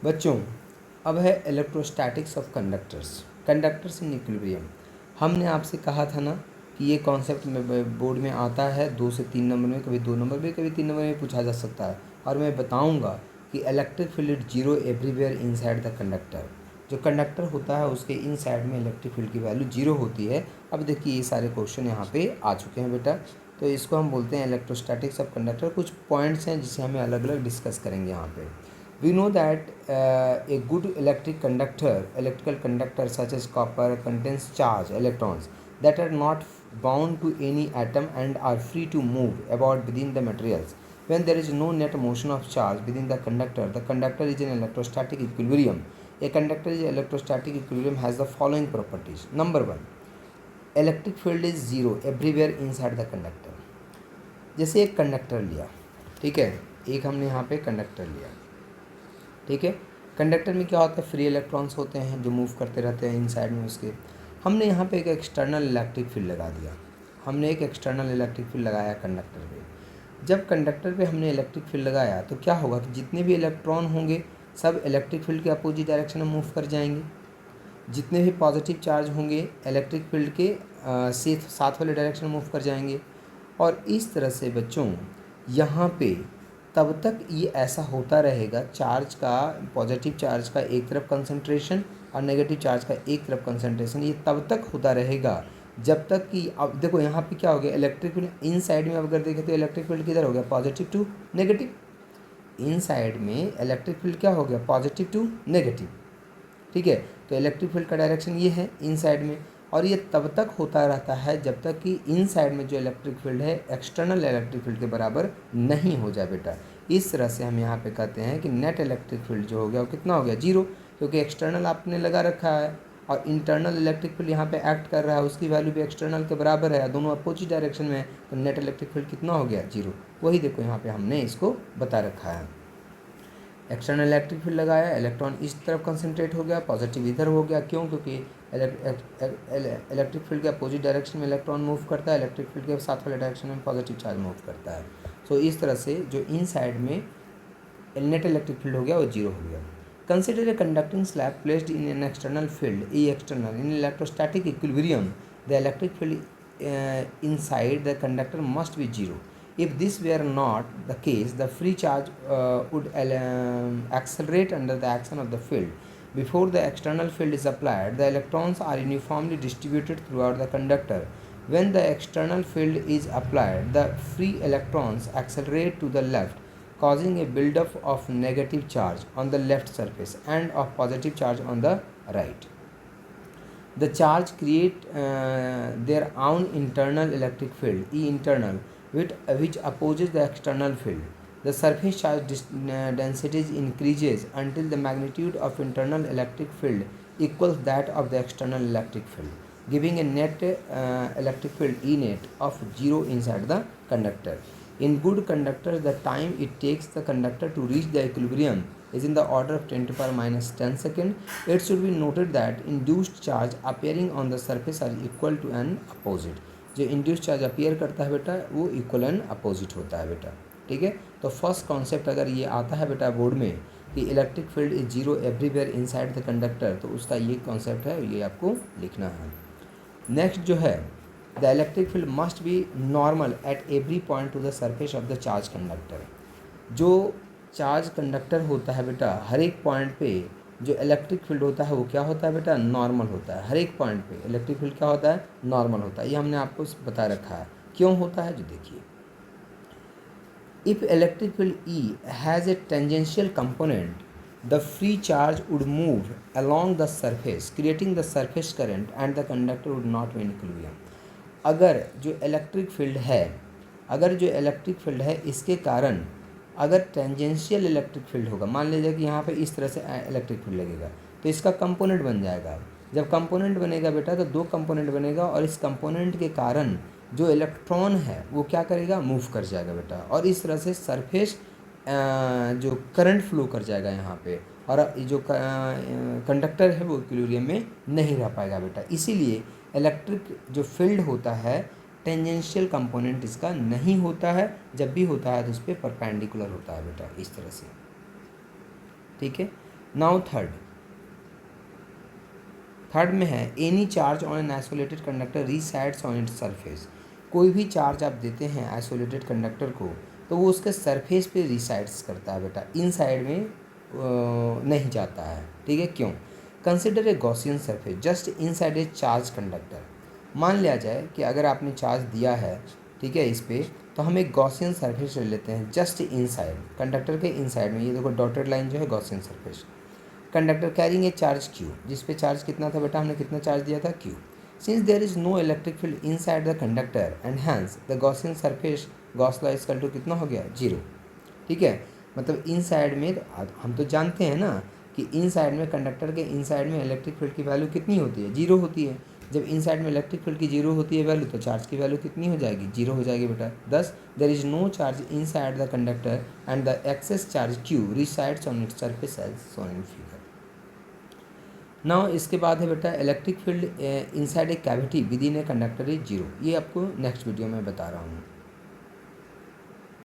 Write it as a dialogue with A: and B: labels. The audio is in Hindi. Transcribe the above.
A: बच्चों अब है electrostatics of conductors in equilibrium. हमने आपसे कहा था ना कि ये कॉन्सेप्ट में बोर्ड में आता है 2 से 3 नंबर में, कभी 2 नंबर में, कभी 3 नंबर में पूछा जा सकता है। और मैं बताऊंगा कि electric field zero everywhere inside the conductor. जो कंडक्टर होता है उसके इन साइड में इलेक्ट्रिक फील्ड की वैल्यू जीरो होती है। अब देखिए ये सारे क्वेश्चन यहाँ पे आ चुके हैं बेटा, तो इसको हम बोलते हैं इलेक्ट्रोस्टैटिक्स ऑफ कंडक्टर। कुछ पॉइंट्स हैं जिसे हमें अलग अलग डिस्कस करेंगे यहाँ पे। We know that a good electrical conductor such as copper contains charge electrons that are not bound to any atom and are free to move about within the materials. When there is no net motion of charge within the conductor is in electrostatic equilibrium. A conductor is electrostatic equilibrium has the following properties. Number 1, electric field is zero everywhere inside the conductor. जैसे एक कंडक्टर लिया, ठीक है, एक हमने यहाँ पे कंडक्टर लिया, ठीक है। कंडक्टर में क्या होता है, फ्री इलेक्ट्रॉन्स होते हैं जो मूव करते रहते हैं इनसाइड में उसके। हमने यहाँ पे एक एक्सटर्नल इलेक्ट्रिक फील्ड लगा दिया, हमने एक एक्सटर्नल इलेक्ट्रिक फील्ड लगाया कंडक्टर पे। जब कंडक्टर पे हमने इलेक्ट्रिक फील्ड लगाया तो क्या होगा कि जितने भी इलेक्ट्रॉन होंगे सब इलेक्ट्रिक फील्ड के अपोजिट डायरेक्शन में मूव कर जाएंगे। जितने भी पॉजिटिव चार्ज होंगे इलेक्ट्रिक फील्ड के साथ वाले डायरेक्शन में मूव कर जाएंगे। और इस तरह से बच्चों यहाँ पे तब तक ये ऐसा होता रहेगा, चार्ज का, पॉजिटिव चार्ज का एक तरफ कंसंट्रेशन और नेगेटिव चार्ज का एक तरफ कंसंट्रेशन, ये तब तक होता रहेगा जब तक कि, अब देखो यहाँ पे क्या हो गया, इलेक्ट्रिक फील्ड इन साइड में अगर देखें तो इलेक्ट्रिक फील्ड किधर हो गया, positive to negative. Inside में इलेक्ट्रिक फील्ड क्या हो गया, पॉजिटिव टू नेगेटिव, ठीक है। तो इलेक्ट्रिक फील्ड का डायरेक्शन ये है इन साइड में, और ये तब तक होता रहता है जब तक कि इन साइड में जो इलेक्ट्रिक फील्ड है एक्सटर्नल इलेक्ट्रिक फील्ड के बराबर नहीं हो जाए बेटा। इस तरह से हम यहाँ पे कहते हैं कि नेट इलेक्ट्रिक फील्ड जो हो गया वो कितना हो गया, जीरो, क्योंकि एक्सटर्नल आपने लगा रखा है और इंटरनल इलेक्ट्रिक फील्ड यहाँ पे एक्ट कर रहा है, उसकी वैल्यू भी एक्सटर्नल के बराबर है, दोनों अपोजिट डायरेक्शन में है, तो नेट इलेक्ट्रिक फील्ड कितना हो गया, जीरो। वही देखो यहाँ पे हमने इसको बता रखा है। एक्सटर्नल इलेक्ट्रिक फील्ड लगाया, इलेक्ट्रॉन इस तरफ कंसंट्रेट हो गया, पॉजिटिव इधर हो गया, क्यों, क्योंकि इलेक्ट्रिक फील्ड के अपोजिट डायरेक्शन में इलेक्ट्रॉन मूव करता है, इलेक्ट्रिक फील्ड के साथ वाले डायरेक्शन में पॉजिटिव चार्ज मूव करता है। सो इस तरह से जो इन साइड में नेट इलेक्ट्रिक फील्ड हो गया वो जीरो हो गया। Consider a conducting slab placed in an external field E external in electrostatic equilibrium, the electric field inside the conductor must be zero. If this were not the case, the free charge would accelerate under the action of the field. Before the external field is applied, the electrons are uniformly distributed throughout the conductor. When the external field is applied, the free electrons accelerate to the left, causing a buildup of negative charge on the left surface and of positive charge on the right. The charge create their own internal electric field, E internal, which opposes the external field. The surface charge densities increases until the magnitude of internal electric field equals that of the external electric field, giving a net electric field E net of zero inside the conductor. In good conductors, the time it takes the conductor to reach the equilibrium is in the order of 10 to the power minus 10 second. It should be noted that induced charge appearing on the surface are equal to an opposite. जो इंड्यूस्ड चार्ज अपीयर करता है बेटा वो इक्वल एंड अपोजिट होता है बेटा, ठीक है। तो फर्स्ट कॉन्सेप्ट अगर ये आता है बेटा बोर्ड में कि electric field is zero everywhere inside the conductor, तो उसका ये कॉन्सेप्ट है, ये आपको लिखना है। नेक्स्ट जो है, the electric field must be normal at every point two the surface of the charge conductor. जो चार्ज कंडक्टर होता है बेटा हर एक पॉइंट पे जो इलेक्ट्रिक फील्ड होता है वो क्या होता है बेटा, नॉर्मल होता है। हर एक पॉइंट पे इलेक्ट्रिक फील्ड क्या होता है, नॉर्मल होता है। ये हमने आपको बता रखा है क्यों होता है, जो देखिए, if electric field E has a tangential component, the free charge would move along the surface creating the surface current and the conductor would not be in equilibrium. अगर जो इलेक्ट्रिक फील्ड है इसके कारण अगर टेंजेंशियल इलेक्ट्रिक फील्ड होगा, मान लीजिए कि यहाँ पे इस तरह से इलेक्ट्रिक फील्ड लगेगा तो इसका कंपोनेंट बन जाएगा। जब कंपोनेंट बनेगा बेटा तो दो कंपोनेंट बनेगा और इस कंपोनेंट के कारण जो इलेक्ट्रॉन है वो क्या करेगा, मूव कर जाएगा बेटा, और इस तरह से सरफेस जो करंट फ्लो कर जाएगा यहाँ पे, और जो कंडक्टर है वो इक्विलिब्रियम में नहीं रह पाएगा बेटा। इसीलिए इलेक्ट्रिक जो फील्ड होता है टेंजेंशियल कंपोनेंट इसका नहीं होता है, जब भी होता है तो उस पर परपेंडिकुलर होता है बेटा, इस तरह से, ठीक है। नाउ थर्ड में है any charge on an isolated conductor resides on its surface. कोई भी चार्ज आप देते हैं आइसोलेटेड कंडक्टर को तो वो उसके सरफेस पे रिसाइड्स करता है बेटा, इन साइड में नहीं जाता है। ठीक है, क्यों? Consider a Gaussian surface just in side A charge conductor. मान लिया जाए कि अगर आपने चार्ज दिया है, ठीक है, इस पर, तो हम एक गॉसियन सरफेस ले लेते हैं जस्ट इन साइड, कंडक्टर के इन साइड में। ये देखो डॉटेड लाइन जो है Gaussian surface. Conductor carrying a charge Q, जिस पे चार्ज कितना था बेटा, हमने कितना चार्ज दिया था, q. Since there is no electric field inside the conductor and hence the Gaussian surface Gauss law equal to कितना हो गया, 0। ठीक है, मतलब इन साइड में हम तो जानते हैं ना कि इन साइड में, कंडक्टर के इन साइड में इलेक्ट्रिक फील्ड की वैल्यू कितनी होती है, 0 होती है। जब इन साइड में इलेक्ट्रिक फील्ड की 0 होती है वैल्यू, तो चार्ज की वैल्यू कितनी हो जाएगी, 0 हो जाएगी बेटा। Thus there is no charge inside the conductor and the excess charge q resides on its surface as shown in figure. Now इसके बाद है बेटा electric field inside a cavity within a conductor is 0। ये आपको नेक्स्ट वीडियो में बता रहा हूँ।